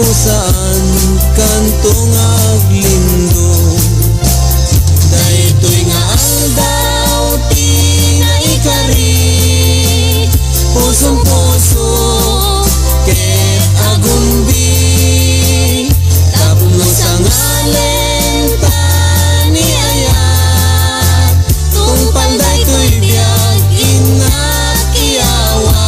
saan kantong aglindong. Daytoy nga aldaw ti nga ikari, pusong puso ket agumbi, tapno sa ngalen tani ayat, tungpal daytoy biag ingat iyawas.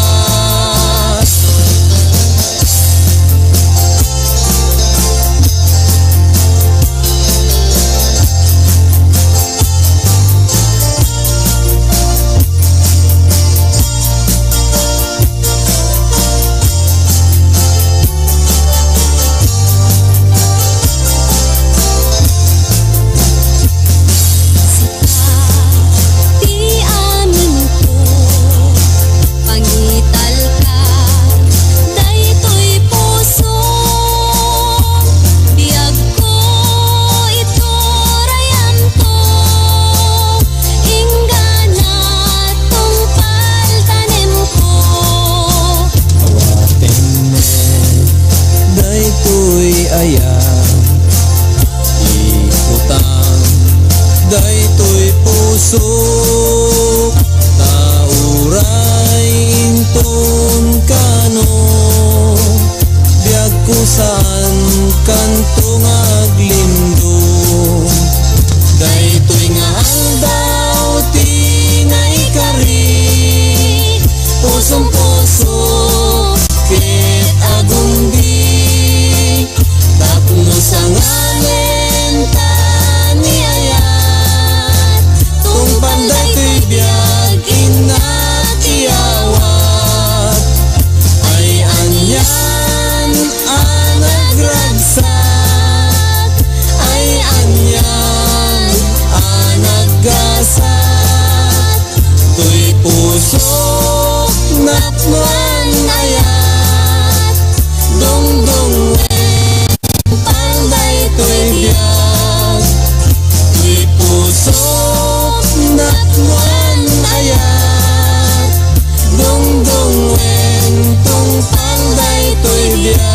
Daytoy pusok tauray inton kano, biag ko saan kantong aglindong. Daytoy nga aldaw ti nga ikari, pusong puso ket agumbi, tapno sa ngalen tani ayat, tungpal daytoy biag ingat iyawat. Ay anyan ang nagragsak, ay anyan ang naggasat, tuy puso napnuan ayat, dongdong tungpal daytoy biag, tuy puso napnuan ayat, dongdong tungpal daytoy biag.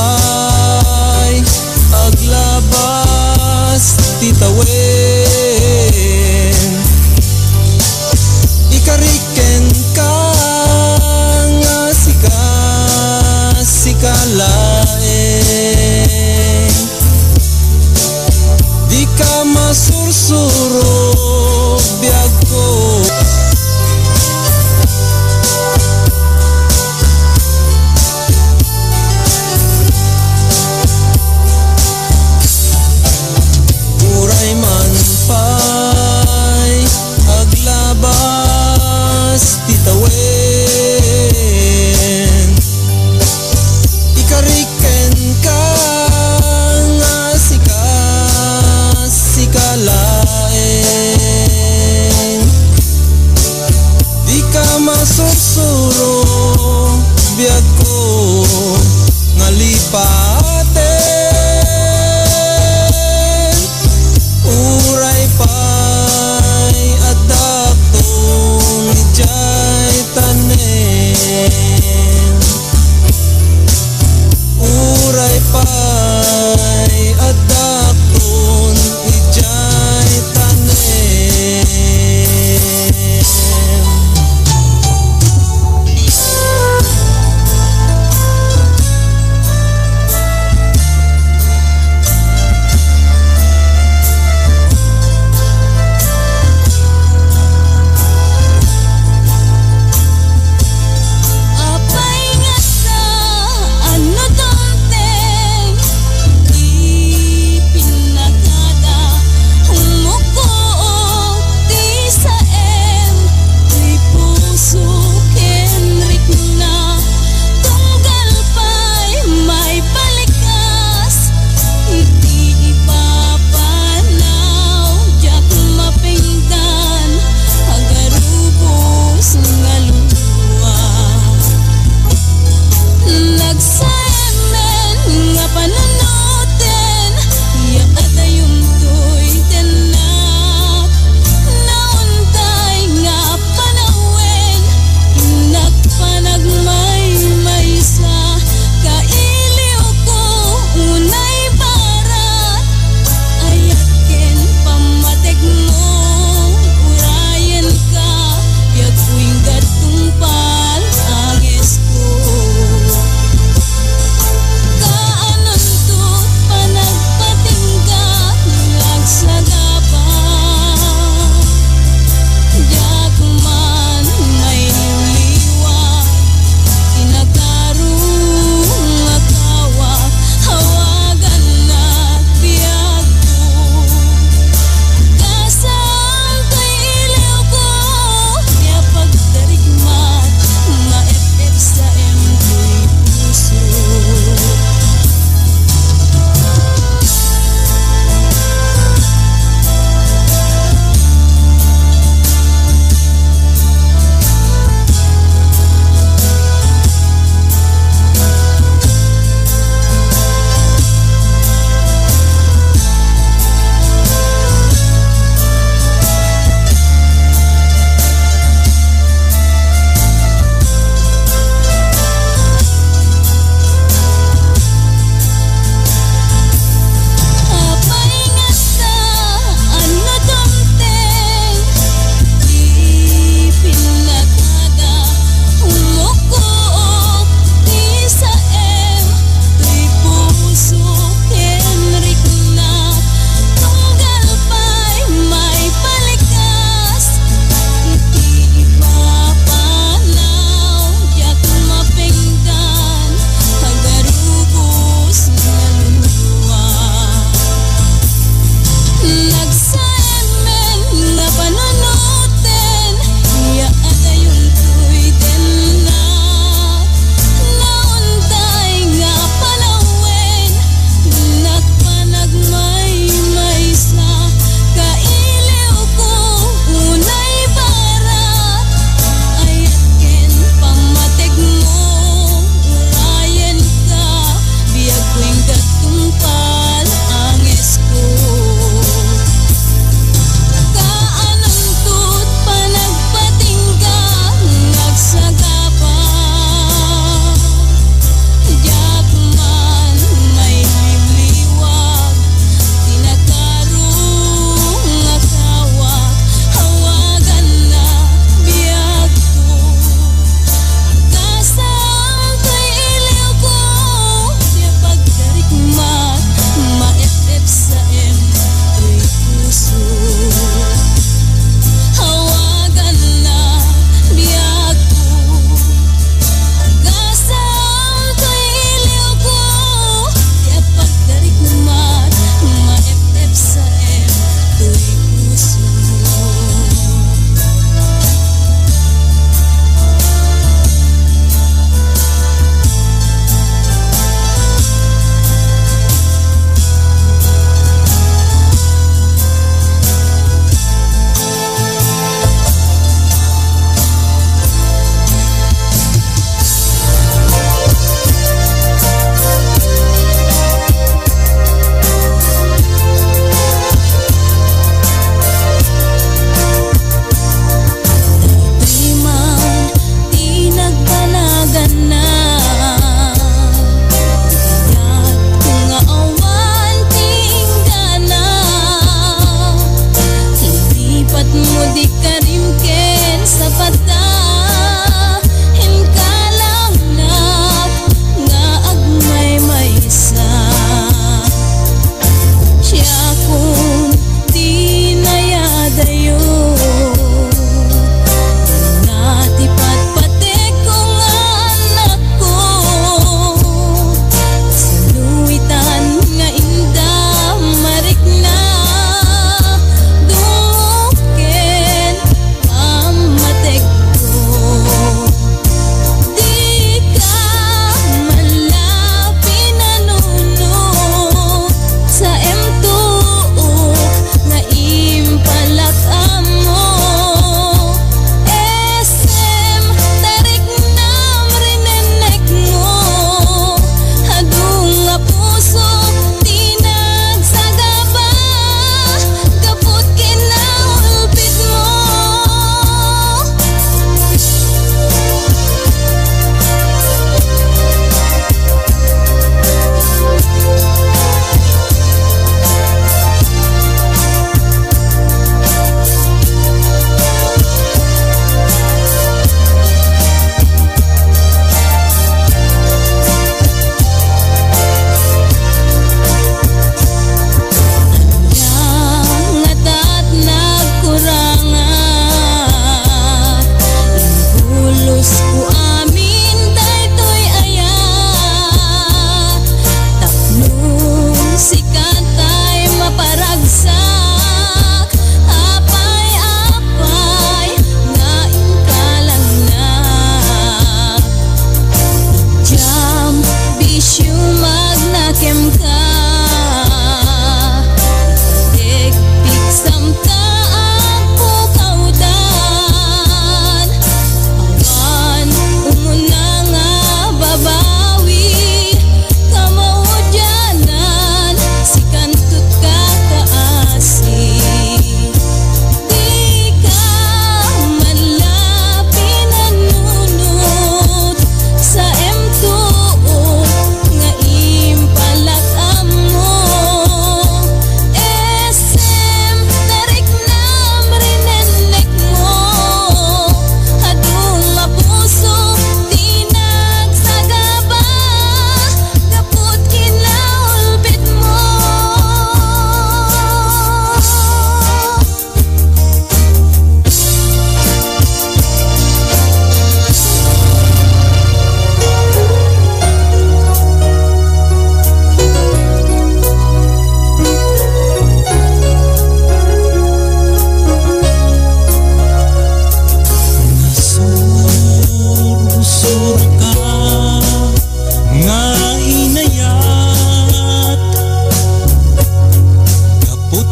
pay aglabas titawen ikariken ka nga sikalaeng di ka masursuro biag ko uray man pay aglabas titawen ikariken ka nga sikalaeng di ka masursuro biag ko nga lipaten uray pay adakton ijay tanen uray pay adakton ijay tanen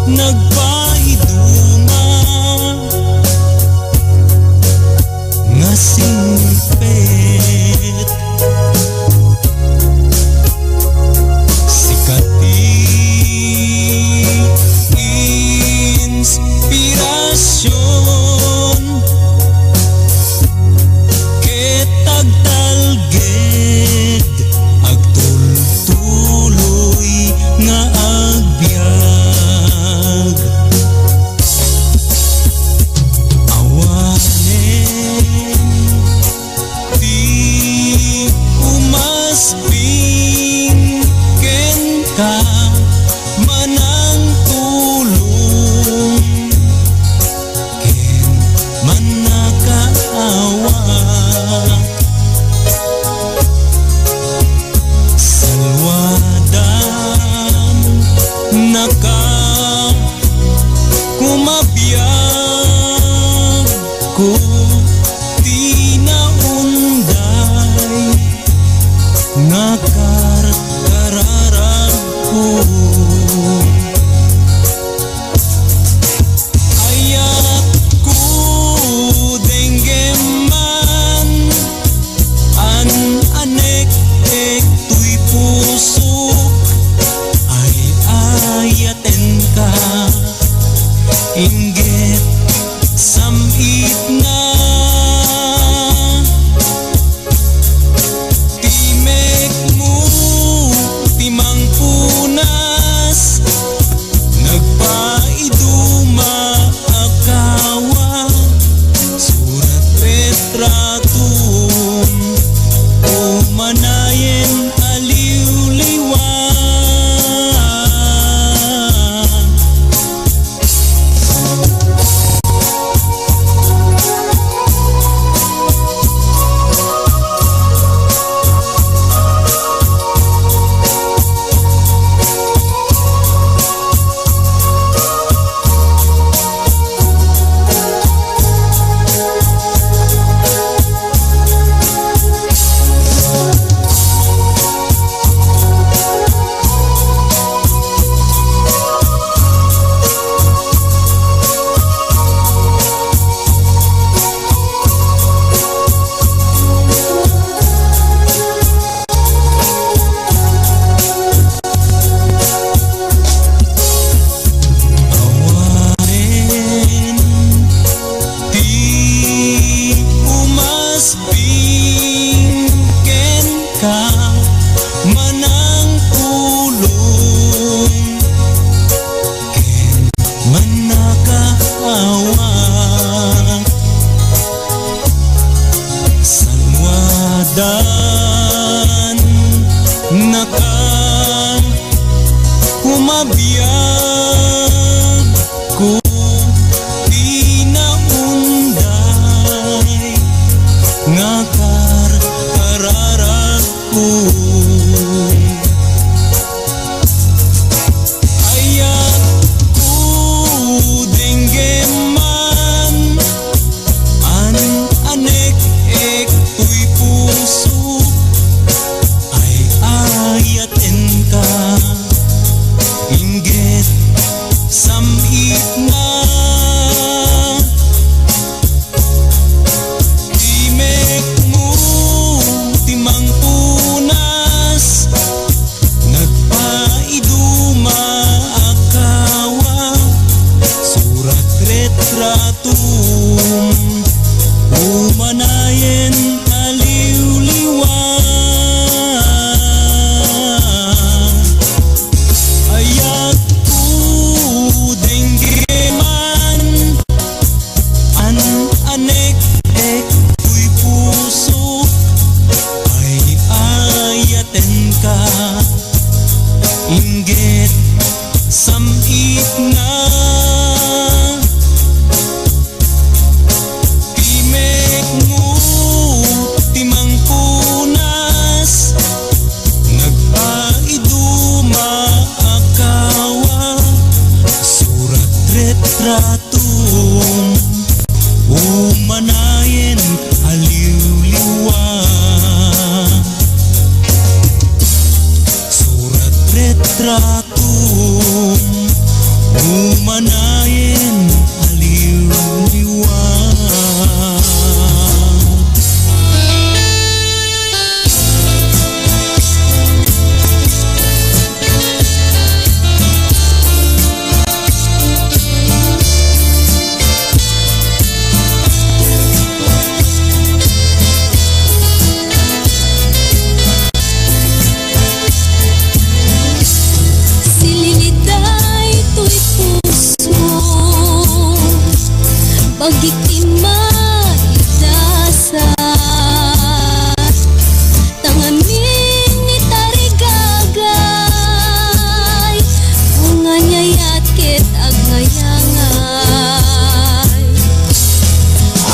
nagpaiduma nga singpet sikati inspirasyon ketag talged agtultuloy nga agbyag awanen di umasping ken ka manang tulong ken manakaawa salwadan naka kumabiyag ko tinaunday nga kararag ko ayat ko denggeman an anek ek tuy puso ay ayaten ka inggit samit na timek mo timang punas nagpaiduma akawa surat retratum umanayen aliw-liwa awanen di umasping ken ka manang tulong ken manakaawa salwadan naka kumabiyag ko tinaunday nga kararag ko ayat ko denggeman an anek ek tuy puso ay ayaten ka inggit samit na timek mo timang punas nagpaiduma akawa surat retratum umanayen aliw-liwa ayat ko denggeman an anek ek tuy puso ay ayaten ka inggit samit na timek mo timang punas nagpaiduma akawa surat retratum umanayen aliw-liwa surat retratum Umanayin aliw-liwag. Pagiktimay dasat tangamin ni tarigagay bunga nyayat ket agngayangay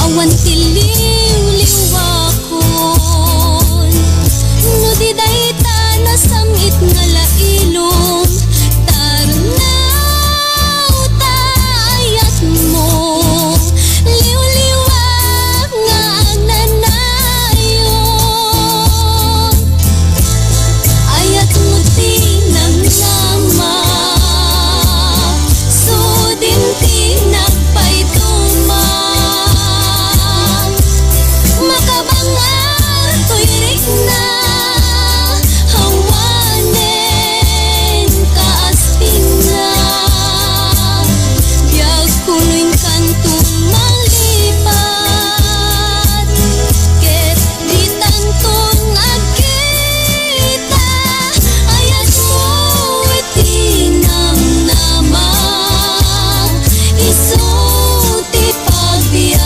awan tiliw-liwakon no di dayta nasamit nga lailom tarnaw tayat mo. Liw-liwag nga ang nanayon ayat mo tinamnama sudin tinagpaytuman makabangar tuyrik na hawanen kaasping na biyag kuno'y kantong malipat ket di tantong agkita ayat mo itinamnama isu ti pagbiyagan.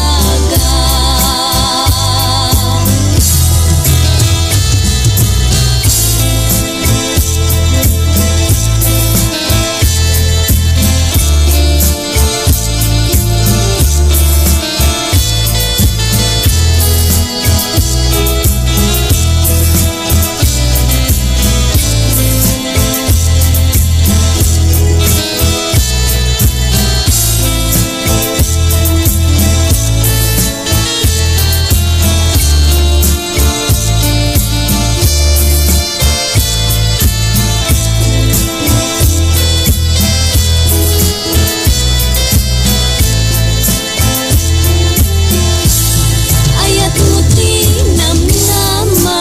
Ayat mo tinamnama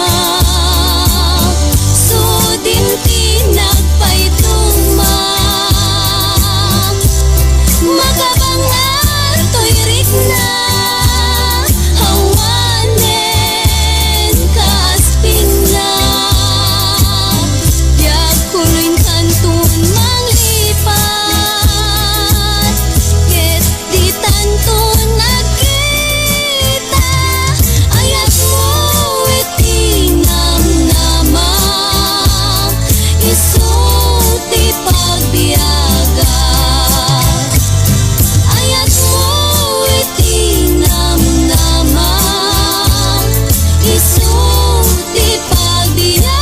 sudin tinagpaytuman makabangar tuyrik na hawanen kaasping na biyag kuno'y kantun manglipat ket di tantun agkita ayat mo itinamnama isu ti pagbiyagan ayat mo itinamnama isu ti pagbiyagan.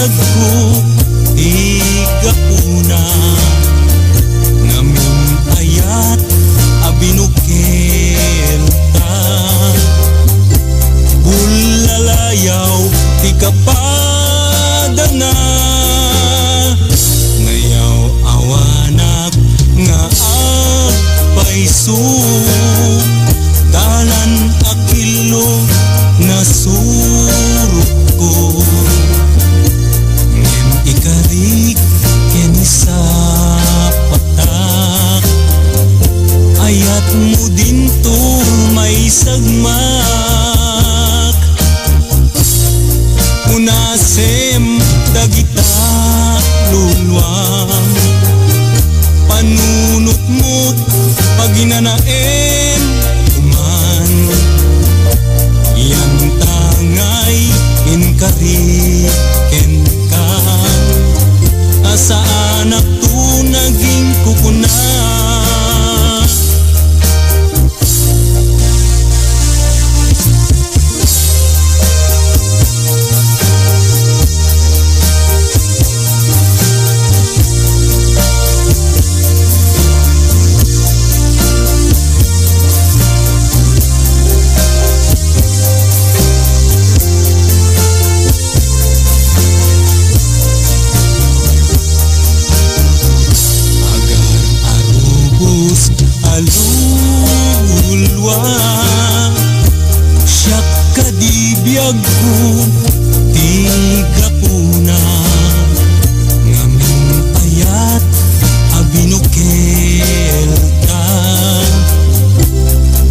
biyag ko igapuna ngamin ayat abinukel ta bulalayaw ti kapadana ngayaw awanak nga agpaiso dalan akilo nasurot ko ngem ikarik ken sa patak ayat mo din to may sagmak unasem dagita lulwang panunot mo't paginanaem uman yang tangay inkariken ka asa anak tu naging kukuna alulwa siyak kadibiyag ko tigapuna ngamin ayat abinukel ka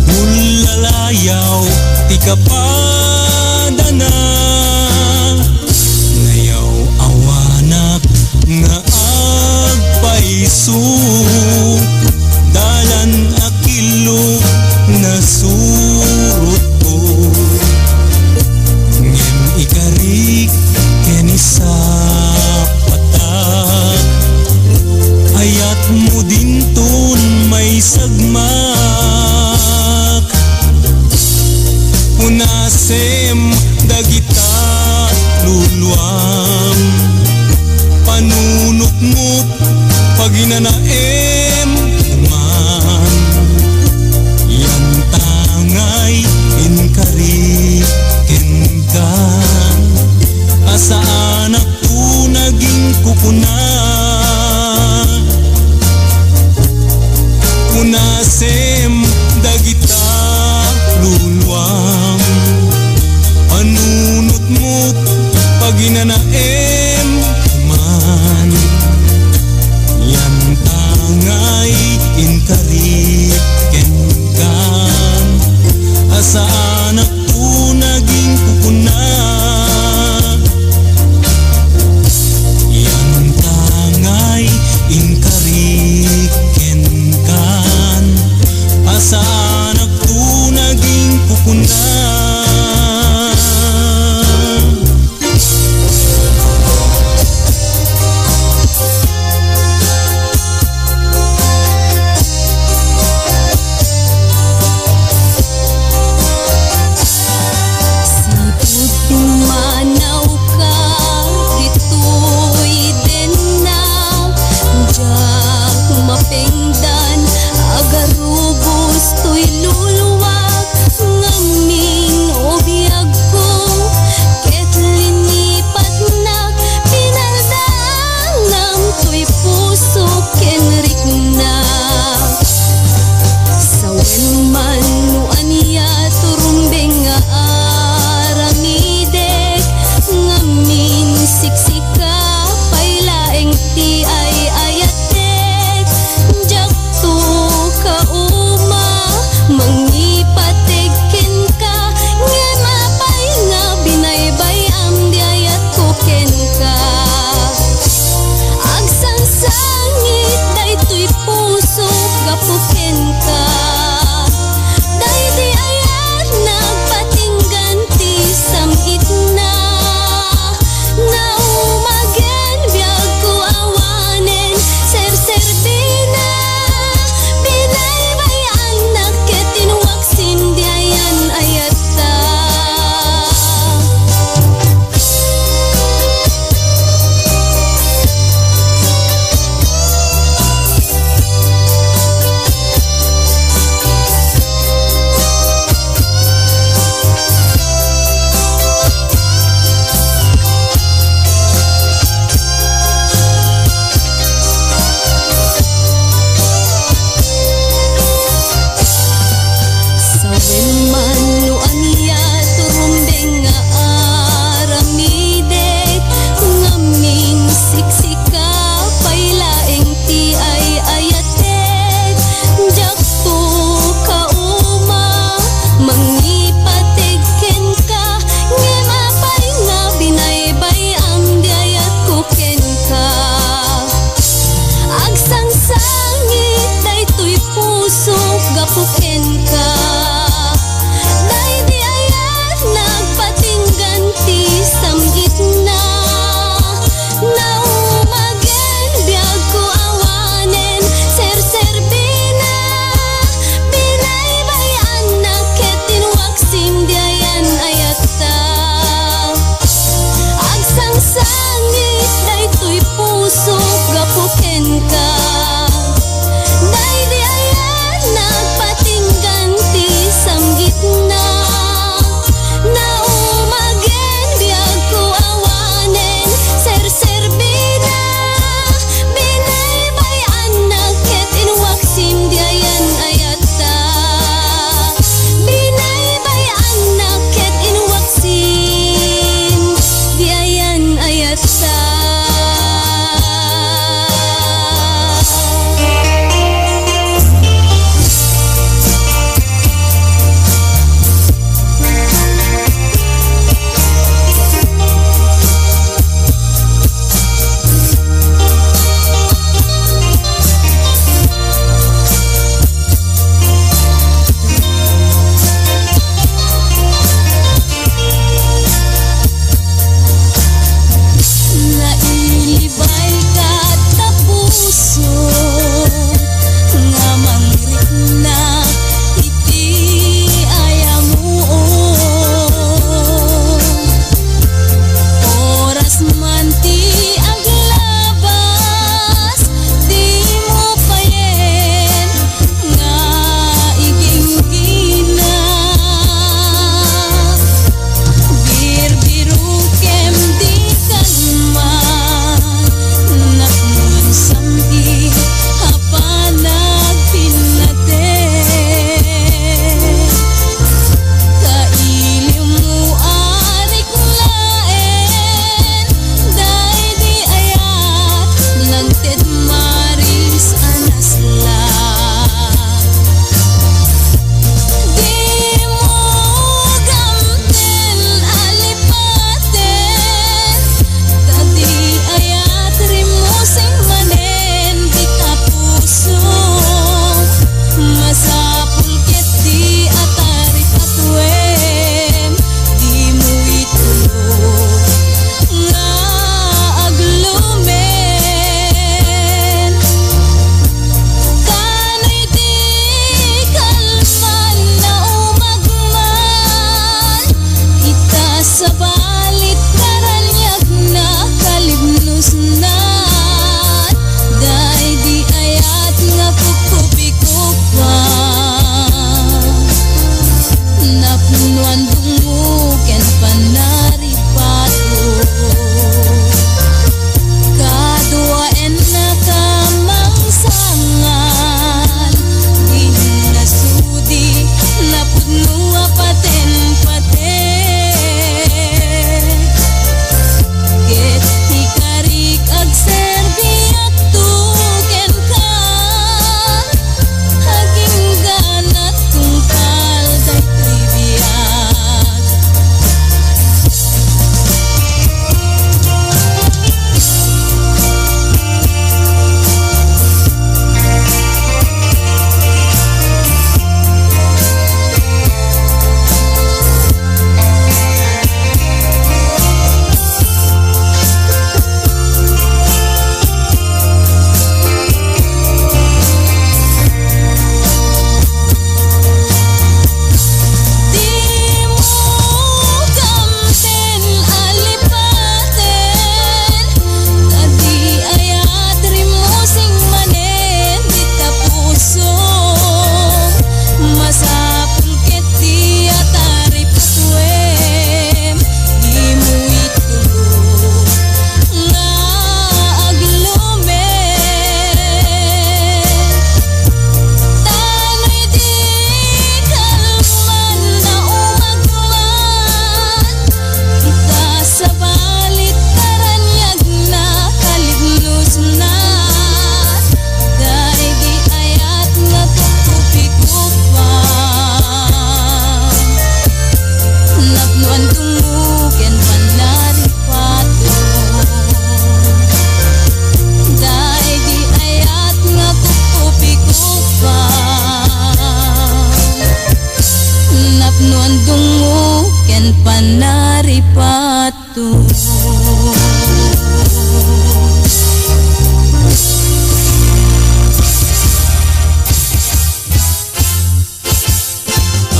bulalayaw ti kapadana ngayaw awanak nga agpaiso dalan akilo nasurot ko ngem ikarik ken sa patak ayat mo din ton may sagmak unasem dagita luluam panunot mo't paginanaem man yan tangay inkariken ka asa anak tu naging kukuna unasem dagita lulwam panunot mo't paginanaem man yan tangay inkariken ka asa anak tu naging kukuna yan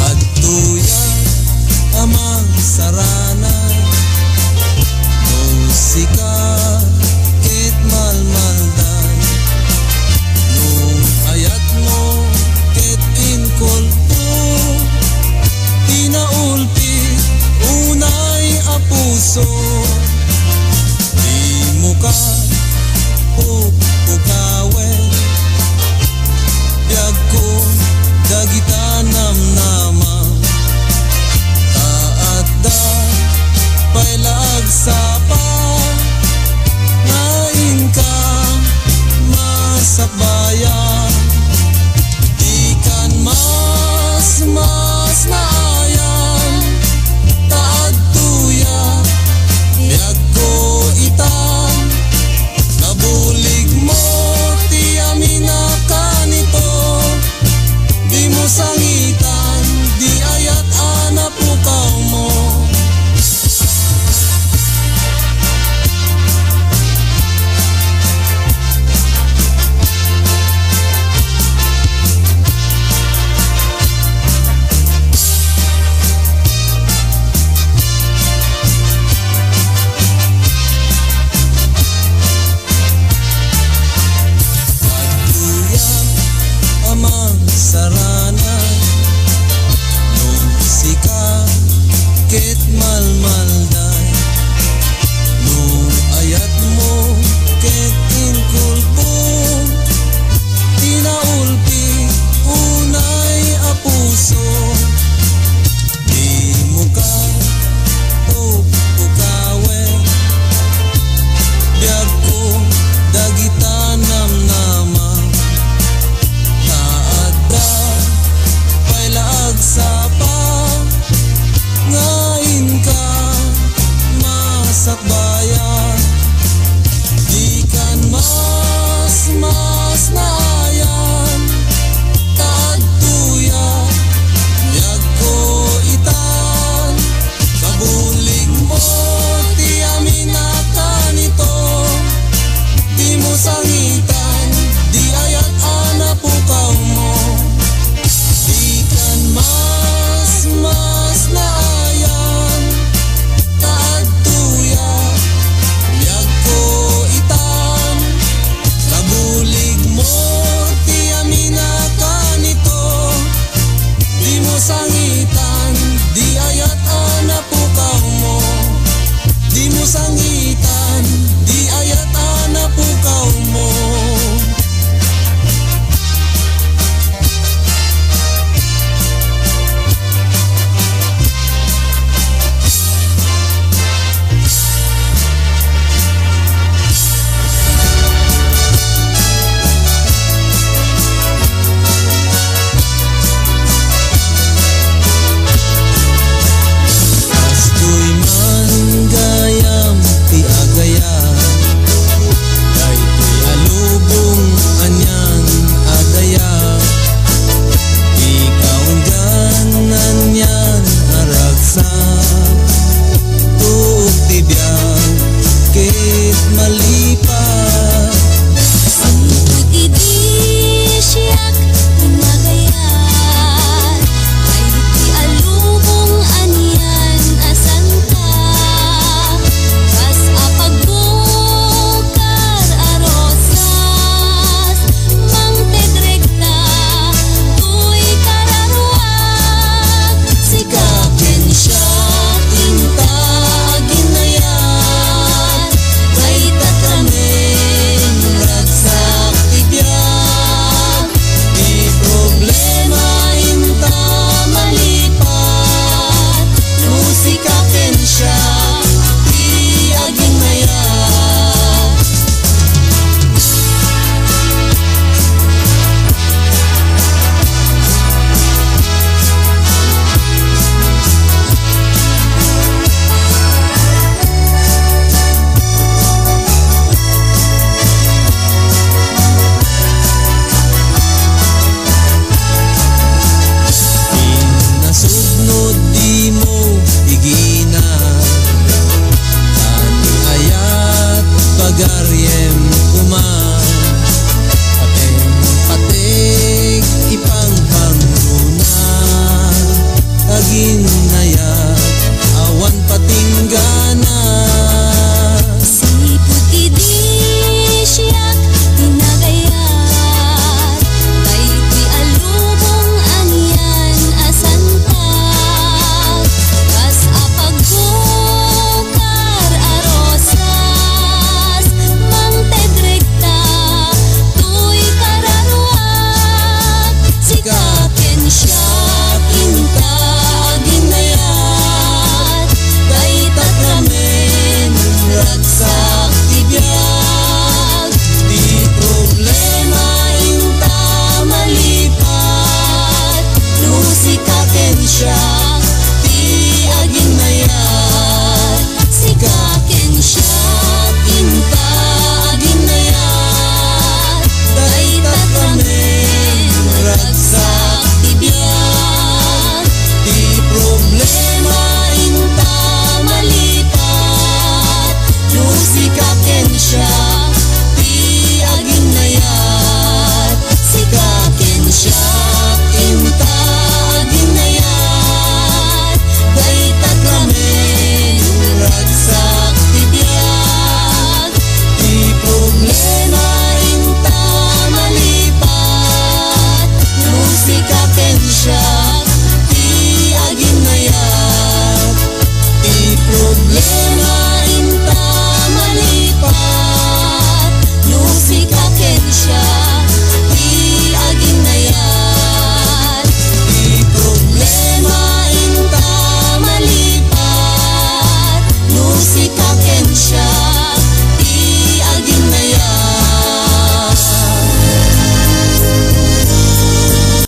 Adtuya amang sarana musika ket malmaldan nung ayat mo ket inkolpo tinaulpi unay a puso di mo ka pukawen biag ko dagita namnama taadda pailag sapa ngain ka masakbayan di kan mas naayan taadtuya biag ko itan kabulig mo ti amina kanito di mo sangitan di ayat anapukaw mo. Adtuya amang sarana nung sika ket malmalday nung ayat mo ket inkulpo tinaulpi unay a puso di mo ka pukawen biag ko dagita namnama taadda pailag sapa ngain ka masakbayan di kan mas naayan taadtuya biag ko itan kabulig mo ti amina kanito di mo sangitan di ayat anapukaw mo di kan mas naayan taadtuya biag ko itan kabulig mo ti amina kanito di mo sangitan di ayat anapukaw mo di mo sangitan di ayat anapukaw mo. Astoy man gayam ti Magarya